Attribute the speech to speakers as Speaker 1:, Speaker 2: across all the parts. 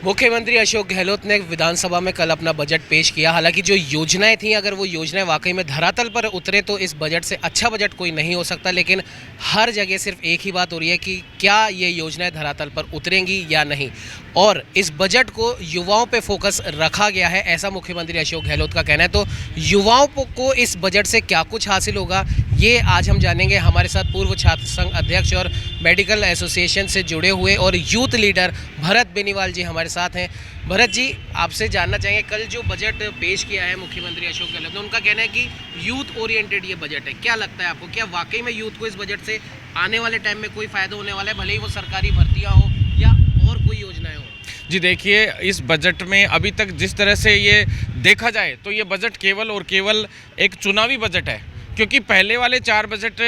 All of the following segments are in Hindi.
Speaker 1: मुख्यमंत्री अशोक गहलोत ने विधानसभा में कल अपना बजट पेश किया। हालांकि जो योजनाएं थीं, अगर वो योजनाएं वाकई में धरातल पर उतरे तो इस बजट से अच्छा बजट कोई नहीं हो सकता। लेकिन हर जगह सिर्फ एक ही बात हो रही है कि क्या ये योजनाएं धरातल पर उतरेंगी या नहीं। और इस बजट को युवाओं पे फोकस रखा गया है, ऐसा मुख्यमंत्री अशोक गहलोत का कहना है। तो युवाओं को इस बजट से क्या कुछ हासिल होगा, ये आज हम जानेंगे। हमारे साथ पूर्व छात्र संघ अध्यक्ष और मेडिकल एसोसिएशन से जुड़े हुए और यूथ लीडर भरत बेनीवाल जी हमारे साथ हैं। भरत जी, आपसे जानना चाहेंगे, कल जो बजट पेश किया है मुख्यमंत्री अशोक गहलोत ने, उनका कहना है कि यूथ ओरिएंटेड ये बजट है। क्या लगता है आपको, क्या वाकई में यूथ को इस बजट से आने वाले टाइम में कोई फ़ायदा होने वाला है, भले ही वो सरकारी भर्तियाँ हो या और कोई योजनाएं हो?
Speaker 2: जी देखिए, इस बजट में अभी तक जिस तरह से ये देखा जाए तो ये बजट केवल और केवल एक चुनावी बजट है। क्योंकि पहले वाले 4 बजट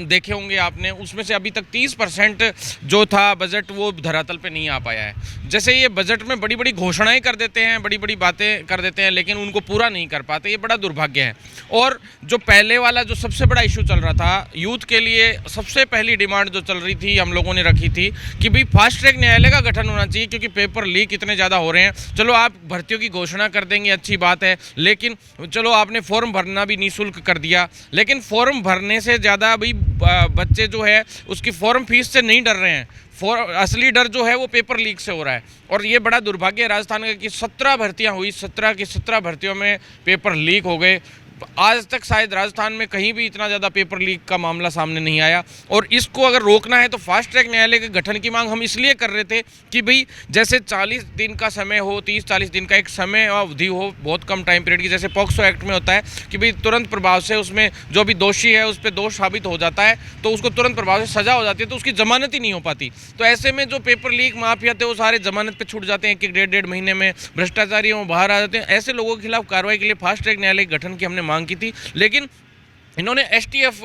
Speaker 2: देखे होंगे आपने, उसमें से अभी तक 30% जो था बजट वो धरातल पे नहीं आ पाया है। जैसे ये बजट में बड़ी बड़ी घोषणाएं कर देते हैं, बड़ी बड़ी बातें कर देते हैं, लेकिन उनको पूरा नहीं कर पाते, ये बड़ा दुर्भाग्य है। और जो पहले वाला जो सबसे बड़ा इशू चल रहा था यूथ के लिए, सबसे पहली डिमांड जो चल रही थी, हम लोगों ने रखी थी कि भाई फास्ट ट्रैक न्यायालय का गठन होना चाहिए, क्योंकि पेपर लीक इतने ज़्यादा हो रहे हैं। चलो आप भर्तियों की घोषणा कर देंगे, अच्छी बात है, लेकिन चलो आपने फॉर्म भरना भी निःशुल्क कर दिया, लेकिन फॉर्म भरने से ज़्यादा भाई बच्चे जो है उसकी फॉर्म फीस से नहीं डर रहे हैं। असली डर जो है वो पेपर लीक से हो रहा है। और ये बड़ा दुर्भाग्य है राजस्थान का कि 17 भर्तियां हुई, 17 की 17 भर्तियों में पेपर लीक हो गए। आज तक शायद राजस्थान में कहीं भी इतना ज़्यादा पेपर लीक का मामला सामने नहीं आया। और इसको अगर रोकना है तो फास्ट ट्रैक न्यायालय के गठन की मांग हम इसलिए कर रहे थे कि भाई जैसे 40 दिन का समय हो, 30-40 दिन का एक समय अवधि हो, बहुत कम टाइम पीरियड की, जैसे पॉक्सो एक्ट में होता है कि भाई तुरंत प्रभाव से उसमें जो भी दोषी है उस पर दोष साबित हो जाता है तो उसको तुरंत प्रभाव से सजा हो जाती है, तो उसकी जमानत ही नहीं हो पाती। तो ऐसे में जो पेपर लीक माफिया थे वो सारे जमानत पर छूट जाते हैं, एक 1.5 महीने में भ्रष्टाचारी वो बाहर आ जाते हैं। ऐसे लोगों के खिलाफ कार्रवाई के लिए फास्ट ट्रैक न्यायालय के गठन की हमने मांग की थी, लेकिन इन्होंने एसटीएफ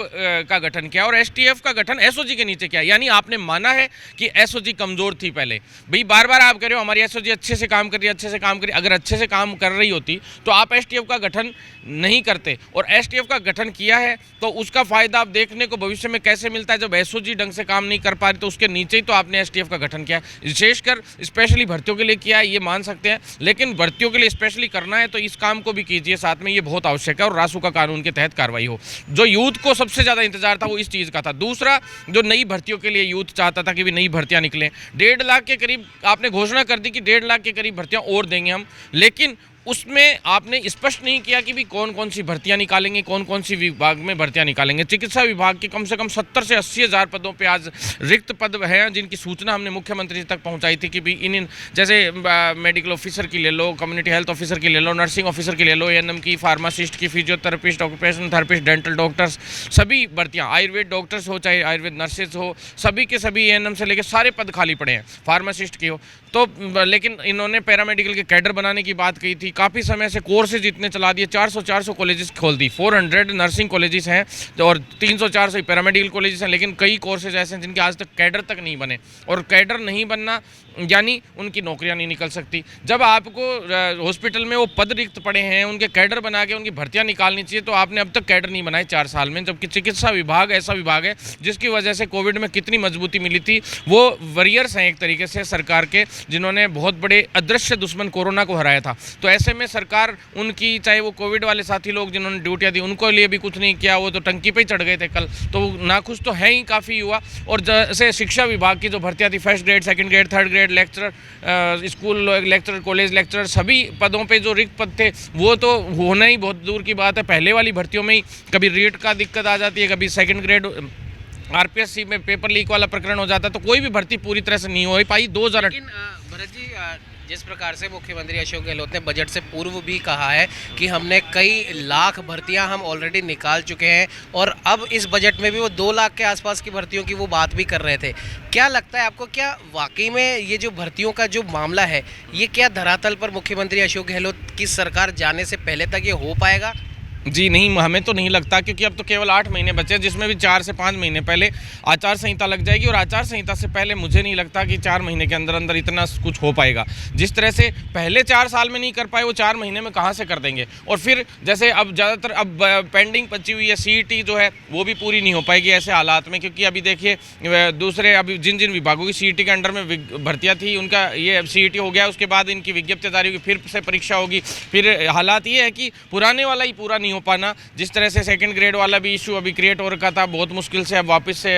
Speaker 2: का गठन किया। और एसटीएफ का गठन एसओजी के नीचे किया। यानी आपने माना है कि एसओजी कमज़ोर थी पहले। भाई बार बार आप कह रहे हो हमारी एसओजी अच्छे से काम कर रही है, अच्छे से काम कर रही है। अगर अच्छे से काम कर रही होती तो आप एसटीएफ का गठन नहीं करते। और एसटीएफ का गठन किया है तो उसका फ़ायदा आप देखने को भविष्य में कैसे मिलता है। जब एसओजी ढंग से काम नहीं कर पा रही तो उसके नीचे ही तो आपने एसटीएफ का गठन किया है। विशेषकर स्पेशली भर्तियों के लिए किया है, ये मान सकते हैं, लेकिन भर्तियों के लिए स्पेशली करना है तो इस काम को भी कीजिए साथ में, ये बहुत आवश्यक है। और रासुका कानून के तहत कार्रवाई हो। जो यूथ को सबसे ज़्यादा इंतजार था वो इस चीज़ का था। दूसरा, जो नई भर्तियों के लिए यूथ चाहता था कि भी नई भर्तियां निकलें। 1.5 लाख के करीब आपने घोषणा कर दी कि 1.5 लाख के करीब भर्तियां और देंगे हम, लेकिन उसमें आपने स्पष्ट नहीं किया कि भी कौन कौन सी भर्तियां निकालेंगे, कौन कौन सी विभाग में भर्तियां निकालेंगे। चिकित्सा विभाग के कम से कम 70 से 80 हज़ार पदों पे आज रिक्त पद हैं, जिनकी सूचना हमने मुख्यमंत्री तक पहुंचाई थी कि भी इन जैसे मेडिकल ऑफिसर की ले लो, कम्युनिटी हेल्थ ऑफिसर की ले लो, नर्सिंग ऑफिसर की ले लो, एएनएम की, फार्मासिस्ट की, physiotherapist, occupational therapist, dental doctors, सभी भर्तियाँ, आयुर्वेद डॉक्टर्स हो चाहे आयुर्वेद नर्सेज हो, सभी के सभी एएनएम से लेकर सारे पद खाली पड़े हैं, फार्मासिस्ट की हो। तो लेकिन इन्होंने पैरामेडिकल के कैडर बनाने की बात कही थी। काफ़ी समय से कोर्सेज इतने चला दिए, 400 कॉलेजेस खोल दी, 400 नर्सिंग कॉलेजेस हैं और 300-400 पैरामेडिकल कॉलेजेस हैं, लेकिन कई कोर्सेज ऐसे हैं जिनके आज तक कैडर तक नहीं बने। और कैडर नहीं बनना यानी उनकी नौकरियां नहीं निकल सकती। जब आपको हॉस्पिटल में वो पद रिक्त पड़े हैं, उनके कैडर बना के उनकी भर्तियां निकालनी चाहिए, तो आपने अब तक कैडर नहीं बनाए 4 साल में। जबकि चिकित्सा विभाग ऐसा विभाग है जिसकी वजह से कोविड में कितनी मजबूती मिली थी। वो वॉरियर्स हैं एक तरीके से सरकार के, जिन्होंने बहुत बड़े अदृश्य दुश्मन कोरोना को हराया था। तो ऐसे में सरकार उनकी, चाहे वो कोविड वाले साथी लोग जिन्होंने ड्यूटियाँ दी, उनको लिए भी कुछ नहीं किया, वो तो टंकी पे ही चढ़ गए थे कल। तो नाखुश तो है ही काफ़ी युवा। और जैसे शिक्षा विभाग की जो भर्तियाँ थी, first grade, second grade, third grade, lecturer, school lecturer, college lecturer, सभी पदों पे जो रिक्त पद थे वो तो होना ही बहुत दूर की बात है। पहले वाली भर्तियों में ही कभी रेट का दिक्कत आ जाती है, कभी सेकंड ग्रेड आरपीएससी में पेपर लीक वाला प्रकरण हो जाता है, तो कोई भी भर्ती पूरी तरह से नहीं हो पाई। 2000
Speaker 1: भरत जी, जिस प्रकार से मुख्यमंत्री अशोक गहलोत ने बजट से पूर्व भी कहा है कि हमने कई लाख भर्तियां हम ऑलरेडी निकाल चुके हैं, और अब इस बजट में भी वो 2 लाख के आसपास की भर्तियों की वो बात भी कर रहे थे। क्या लगता है आपको, क्या वाकई में ये जो भर्तियों का जो मामला है, ये क्या धरातल पर मुख्यमंत्री अशोक गहलोत की सरकार जाने से पहले तक ये हो पाएगा?
Speaker 2: जी नहीं, हमें तो नहीं लगता, क्योंकि अब तो केवल 8 महीने बचे हैं, जिसमें भी 4 से 5 महीने पहले आचार संहिता लग जाएगी, और आचार संहिता से पहले मुझे नहीं लगता कि 4 महीने के अंदर अंदर इतना कुछ हो पाएगा। जिस तरह से पहले 4 साल में नहीं कर पाए, वो 4 महीने में कहाँ से कर देंगे। और फिर जैसे अब ज़्यादातर अब पेंडिंग बची हुई है CET जो है वो भी पूरी नहीं हो पाएगी ऐसे हालात में, क्योंकि अभी देखिए दूसरे अभी जिन जिन विभागों की CET के अंडर में भर्तियाँ थी, उनका ये CET हो गया, उसके बाद इनकी विज्ञप्ति जारी होगी, फिर से परीक्षा होगी। फिर हालात ये है कि पुराने वाला ही पूरा नहीं हो पाना। जिस तरह से सेकंड ग्रेड वाला भी इशू अभी क्रिएट हो रखा था, बहुत मुश्किल से अब वापस से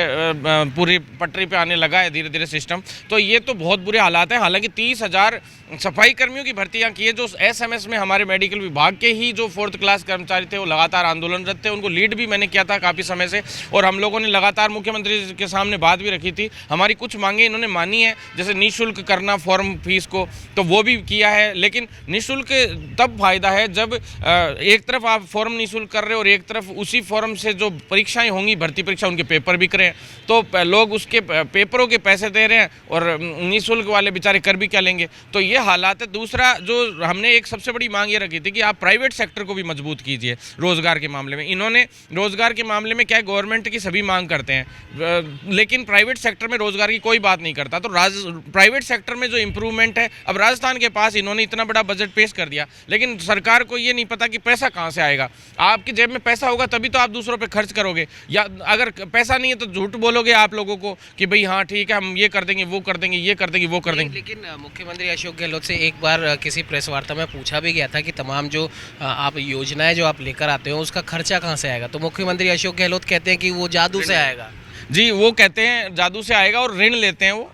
Speaker 2: पूरी पटरी पे आने लगा है धीरे धीरे सिस्टम। तो ये तो बहुत बुरे हालात हैं। हालांकि 30,000 सफाई कर्मियों की भर्तियां की है, जो SMS में हमारे मेडिकल विभाग के ही जो 4th क्लास कर्मचारी थे वो लगातार आंदोलनरत थे। उनको लीड भी मैंने किया था काफ़ी समय से, और हम लोगों ने लगातार मुख्यमंत्री के सामने बात भी रखी थी। हमारी कुछ मांगे इन्होंने मानी है, जैसे निःशुल्क करना फॉर्म फीस को, तो वो भी किया है। लेकिन निःशुल्क तब फायदा है जब एक तरफ आप फॉर्म निःशुल्क कर रहे हो और एक तरफ उसी फॉर्म से जो परीक्षाएं होंगी, भर्ती परीक्षा, उनके पेपर बिक रहे हैं, तो लोग उसके पेपरों के पैसे दे रहे हैं और निःशुल्क वाले बेचारे कर भी क्या लेंगे। तो ये हालात है। दूसरा जो हमने एक सबसे बड़ी मांग ये रखी थी कि आप प्राइवेट सेक्टर को भी मजबूत कीजिए रोजगार के मामले में। इन्होंने रोजगार के मामले में क्या है, गवर्नमेंट की सभी मांग करते हैं, लेकिन प्राइवेट सेक्टर में रोजगार की कोई बात नहीं करता। तो प्राइवेट सेक्टर में जो इंप्रूवमेंट है, अब राजस्थान के पास इन्होंने इतना बड़ा बजट पेश कर दिया, लेकिन सरकार को ये नहीं पता कि पैसा कहाँ से आएगा। आपकी जेब में पैसा होगा तभी तो आप दूसरों पे खर्च करोगे, या अगर पैसा नहीं है तो झूठ बोलोगे आप लोगों को कि भाई हाँ ठीक है हम ये कर देंगे, वो कर देंगे, ये कर देंगे, वो कर देंगे।
Speaker 1: लेकिन मुख्यमंत्री अशोक गहलोत से एक बार किसी प्रेस वार्ता में पूछा भी गया था कि तमाम जो आप योजनाएं जो आप लेकर आते हो उसका खर्चा कहाँ से आएगा, तो मुख्यमंत्री अशोक गहलोत कहते हैं कि वो जादू से आएगा।
Speaker 2: जी, वो कहते हैं जादू से आएगा, और ऋण लेते हैं वो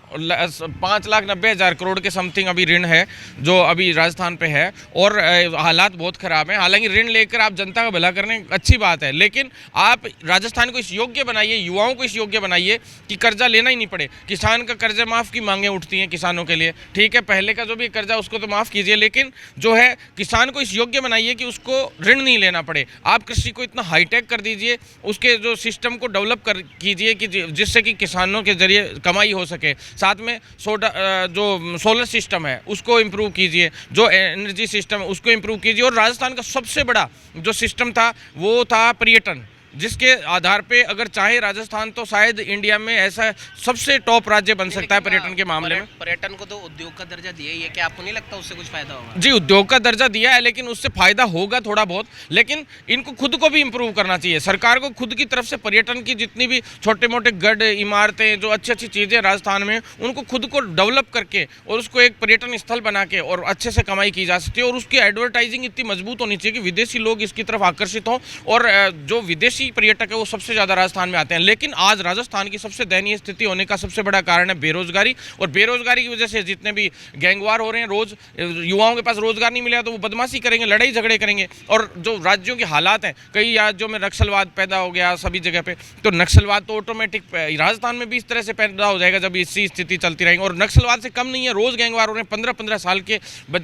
Speaker 2: 5,90,000 करोड़ के समथिंग अभी ऋण है जो अभी राजस्थान पे है, और हालात बहुत ख़राब हैं। हालांकि ऋण लेकर आप जनता का भला करने अच्छी बात है, लेकिन आप राजस्थान को इस योग्य बनाइए, युवाओं को इस योग्य बनाइए कि कर्जा लेना ही नहीं पड़े। किसान का कर्जा माफ़ की मांगें उठती हैं किसानों के लिए, ठीक है, पहले का जो भी कर्जा उसको तो माफ़ कीजिए, लेकिन जो है किसान को इस योग्य बनाइए कि उसको ऋण नहीं लेना पड़े। आप कृषि को इतना हाईटेक कर दीजिए, उसके जो सिस्टम को डेवलप कर कीजिए कि जिससे कि किसानों के जरिए कमाई हो सके। साथ में जो सोलर सिस्टम है उसको इम्प्रूव कीजिए, जो एनर्जी सिस्टम है उसको इम्प्रूव कीजिए। और राजस्थान का सबसे बड़ा जो सिस्टम था वो था पर्यटन, जिसके आधार पे अगर चाहे राजस्थान तो शायद इंडिया में ऐसा सबसे टॉप राज्य बन सकता है पर्यटन के मामले में।
Speaker 1: पर्यटन को तो उद्योग का दर्जा दिया ही है, क्या आपको नहीं लगता उससे कुछ फायदा होगा?
Speaker 2: जी, उद्योग का दर्जा दिया है, लेकिन उससे फायदा होगा थोड़ा बहुत, लेकिन इनको खुद को भी इम्प्रूव करना चाहिए। सरकार को खुद की तरफ से पर्यटन की जितनी भी छोटे मोटे गढ़ इमारतें, जो अच्छी अच्छी चीज़ें राजस्थान में, उनको खुद को डेवलप करके और उसको एक पर्यटन स्थल बना के और अच्छे से कमाई की जा सकती है। और उसकी एडवर्टाइजिंग इतनी मजबूत होनी चाहिए कि विदेशी लोग इसकी तरफ आकर्षित हों, और जो विदेशी पर्यटक है वो सबसे ज़्यादा राजस्थान में आते हैं। लेकिन आज राजस्थान की सबसे दयनीय स्थिति होने का सबसे बड़ा कारण है बेरोजगारी, और बेरोजगारी की वजह से जितने भी गैंगवार हो रहे हैं, रोज युवाओं के पास रोजगार नहीं मिलेगा तो वो बदमाशी करेंगे, लड़ाई झगड़े करेंगे। और जो राज्यों के हालात हैं, कई राज्यों में नक्सलवाद पैदा हो गया सभी जगह पे, तो नक्सलवाद तो ऑटोमेटिक राजस्थान में भी इस तरह से पैदा हो जाएगा जब इसी स्थिति चलती रहेगी। और नक्सलवाद से कम नहीं है, रोज गैंगवार हो रहे हैं, 15-15 साल के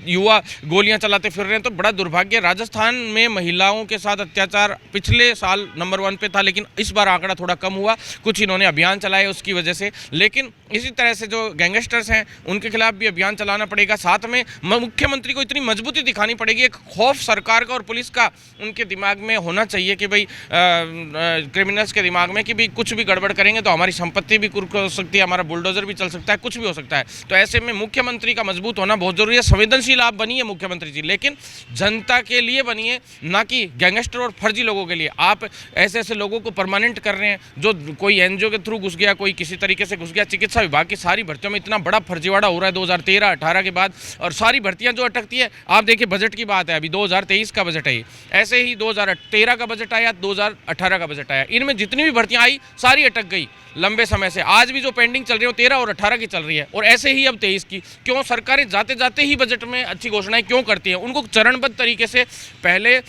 Speaker 2: युवा गोलियां चलाते फिर रहे हैं। तो बड़ा दुर्भाग्य, राजस्थान में महिलाओं के साथ अत्याचार पिछले साल नंबर 1 पे था, लेकिन इस बार आंकड़ा थोड़ा कम हुआ। कुछ इन्होंने अभियान चलाए उसकी वजह से, लेकिन इसी तरह से जो गैंगस्टर्स हैं उनके खिलाफ भी अभियान चलाना पड़ेगा। साथ में मुख्यमंत्री को इतनी मजबूती दिखानी पड़ेगी, एक खौफ सरकार का और पुलिस का उनके दिमाग में होना चाहिए कि भाई क्रिमिनल्स के दिमाग में कि भाई कुछ भी गड़बड़ करेंगे तो हमारी संपत्ति भी कुर्क हो सकती है, हमारा बुलडोजर भी चल सकता है, कुछ भी हो सकता है। तो ऐसे में मुख्यमंत्री का मजबूत होना बहुत जरूरी है। संवेदनशील आप बनिए मुख्यमंत्री जी, लेकिन जनता के लिए बनिए, ना कि गैंगस्टर और फर्जी लोगों के लिए। आप ऐसे ऐसे लोगों को परमानेंट कर रहे हैं, जो कोई एनजीओ के थ्रू घुस गया, कोई किसी तरीके से घुस गया। चिकित्सा विभाग की सारी भर्तियों में इतना बड़ा फर्जीवाड़ा हो रहा है 2013-18 के बाद, और सारी भर्तियां जो अटकती है। आप देखिए बजट की बात है, अभी 2023 का बजट है, ऐसे ही 2013 का बजट आया, 2018 का बजट आया, इनमें जितनी भी भर्तियां आई सारी अटक गई लंबे समय से। आज भी जो पेंडिंग चल रही है वो 13 और 18 की चल रही है, और ऐसे ही अब 23 की। क्यों सरकारें जाते जाते ही बजट में अच्छी घोषणाएं क्यों करती हैं? उनको चरणबद्ध तरीके से पहले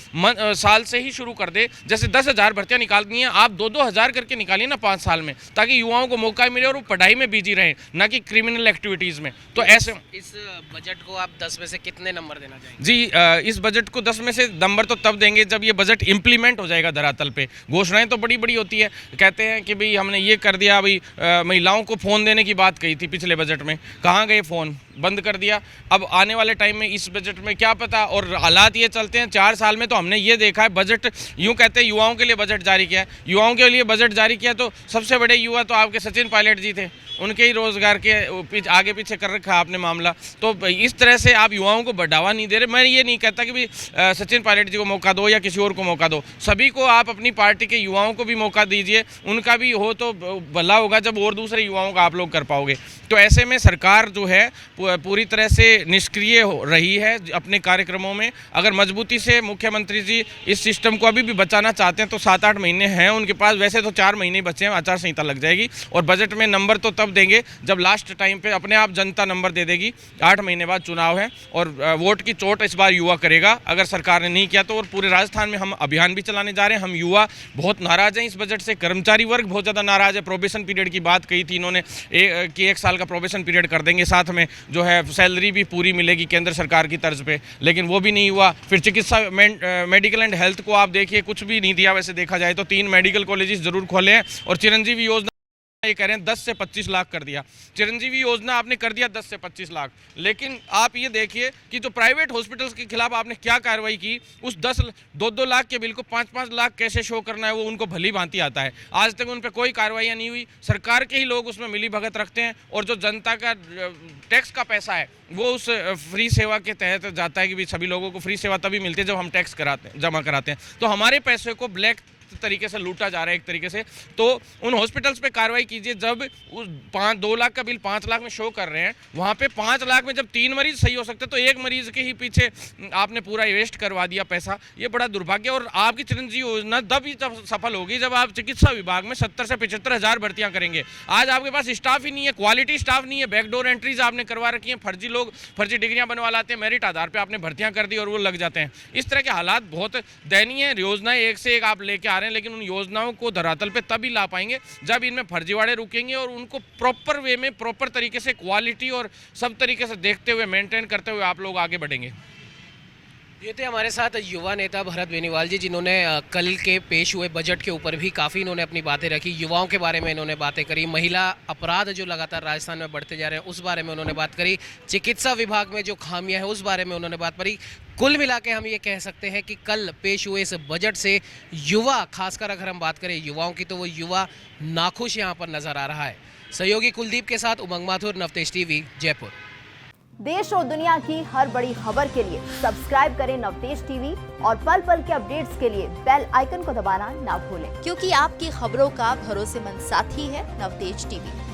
Speaker 2: साल से ही शुरू कर दे। जैसे 10,000 भर्तियां निकालनी है, आप 2-2 हज़ार करके निकालिए ना 5 साल में, ताकि युवाओं को मौका मिले और वो पढ़ाई में बिजी रहें, ना कि क्रिमिनल एक्टिविटीज़ में। तो ऐसे
Speaker 1: इस बजट को आप 10 में से कितने नंबर देना चाहेंगे?
Speaker 2: जी, इस बजट को 10 में से नंबर तो तब देंगे जब ये बजट इम्प्लीमेंट हो जाएगा धरातल पे। घोषणाएं तो बड़ी बड़ी होती है, कहते हैं कि भाई हमने ये कर दिया, भाई महिलाओं को फ़ोन देने की बात कही थी पिछले बजट में, कहाँ गए फ़ोन, बंद कर दिया। अब आने वाले टाइम में इस बजट में क्या पता, और हालात ये चलते हैं 4 साल में तो हमने ये देखा है, बजट यूँ कहते हैं युवाओं के लिए बजट जारी किया है, युवाओं के लिए बजट जारी किया तो सबसे बड़े युवा तो आपके सचिन पायलट जी थे, उनके ही रोज़गार के आगे पीछे कर रखा आपने मामला। तो इस तरह से आप युवाओं को बढ़ावा नहीं दे रहे। मैं ये नहीं कहता कि भाई सचिन पायलट जी को मौका दो या किसी और को मौका दो, सभी को आप अपनी पार्टी के युवाओं को भी मौका दीजिए, उनका भी हो तो भला होगा जब और दूसरे युवाओं का आप लोग कर पाओगे। तो ऐसे में सरकार जो है पूरी तरह से निष्क्रिय हो रही है अपने कार्यक्रमों में। अगर मजबूती से मुख्यमंत्री जी इस सिस्टम को अभी भी बचाना चाहते हैं तो 7-8 महीने हैं उनके पास, वैसे तो 4 महीने बचे हैं, आचार संहिता लग जाएगी, और बजट में नंबर तो तब देंगे जब लास्ट टाइम पे अपने आप जनता नंबर दे देगी। 8 महीने बाद चुनाव है और वोट की चोट इस बार युवा करेगा अगर सरकार ने नहीं किया तो। और पूरे राजस्थान में हम अभियान भी चलाने जा रहे हैं। हम युवा बहुत नाराज हैं इस बजट से, कर्मचारी वर्ग बहुत ज़्यादा नाराज है। प्रोबेशन पीरियड की बात कही थी इन्होंने कि 1 साल का प्रोबेशन पीरियड कर देंगे, साथ में जो है सैलरी भी पूरी मिलेगी केंद्र सरकार की तर्ज पे, लेकिन वो भी नहीं हुआ। फिर चिकित्सा मेडिकल एंड हेल्थ को आप देखिए, कुछ भी नहीं दिया वैसे देखा जाए तो। 3 मेडिकल कॉलेजेस जरूर खोले हैं, और चिरंजीवी योजना ये कह रहे हैं 10 से 25 लाख कर दिया। चिरंजीवी योजना आपने कर दिया 10 से 25 लाख, लेकिन आप ये देखिए कि जो प्राइवेट हॉस्पिटल्स के खिलाफ आपने क्या कार्रवाई की। उस 2-2 लाख के बिल को 5-5 लाख कैसे शो करना है वो उनको भली भांति आता है। आज तक उन पर कोई कार्रवाई नहीं हुई। सरकार के ही लोग उसमें मिली भगत रखते हैं, और जो जनता का टैक्स का पैसा है वो उस फ्री सेवा के तहत जाता है कि भाई सभी लोगों को फ्री सेवा तभी मिलती है जब हम टैक्स जमा कराते हैं। तो हमारे पैसे को ब्लैक तरीके से लूटा जा रहा है एक तरीके से। तो उन हॉस्पिटल्स पे कार्रवाई कीजिए जब उस 2 लाख का बिल 5 लाख में शो कर रहे हैं, वहाँ पे 5 लाख में जब 3 मरीज सही हो सकते तो 1 मरीज के ही पीछे आपने पूरा वेस्ट करवा दिया पैसा। ये बड़ा दुर्भाग्य। और आपकी चिरंजीवी योजना तब ही सफल होगी जब आप चिकित्सा विभाग में 70 से 75 हज़ार भर्तियाँ करेंगे। आज आपके पास स्टाफ ही नहीं है, क्वालिटी स्टाफ नहीं है, बैकडोर एंट्रीज आपने करवा रखी हैं, फर्जी लोग फर्जी डिग्रियाँ बनवा लाते हैं, मेरिट आधार पर आपने भर्तियाँ कर दी और वो लग जाते हैं। इस तरह के हालात बहुत दयनीय है। योजनाएं एक से एक आप लेके आ रहे हैं, लेकिन उन योजनाओं को धरातल पे तभी ला पाएंगे जब इनमें फर्जीवाड़े रुकेंगे और उनको प्रॉपर वे में, प्रॉपर तरीके से क्वालिटी और सब तरीके से देखते हुए, मेंटेन करते हुए आप लोग आगे बढ़ेंगे।
Speaker 1: ये थे हमारे साथ युवा नेता भरत बेनीवाल जी, जिन्होंने कल के पेश हुए बजट के ऊपर भी काफ़ी इन्होंने अपनी बातें रखी। युवाओं के बारे में इन्होंने बातें करी, महिला अपराध जो लगातार राजस्थान में बढ़ते जा रहे हैं उस बारे में उन्होंने बात करी, चिकित्सा विभाग में जो खामियां हैं उस बारे में उन्होंने बात करी। कुल मिला के हम ये कह सकते हैं कि कल पेश हुए इस बजट से युवा, खासकर अगर हम बात करें युवाओं की, तो वो युवा नाखुश यहाँ पर नज़र आ रहा है। सहयोगी कुलदीप के साथ उमंग माथुर, नवतेज टीवी, जयपुर।
Speaker 3: देश और दुनिया की हर बड़ी खबर के लिए सब्सक्राइब करें नवतेज टीवी, और पल पल के अपडेट्स के लिए बेल आइकन को दबाना ना भूलें,
Speaker 4: क्योंकि आपकी खबरों का भरोसेमंद साथी है नवतेज टीवी।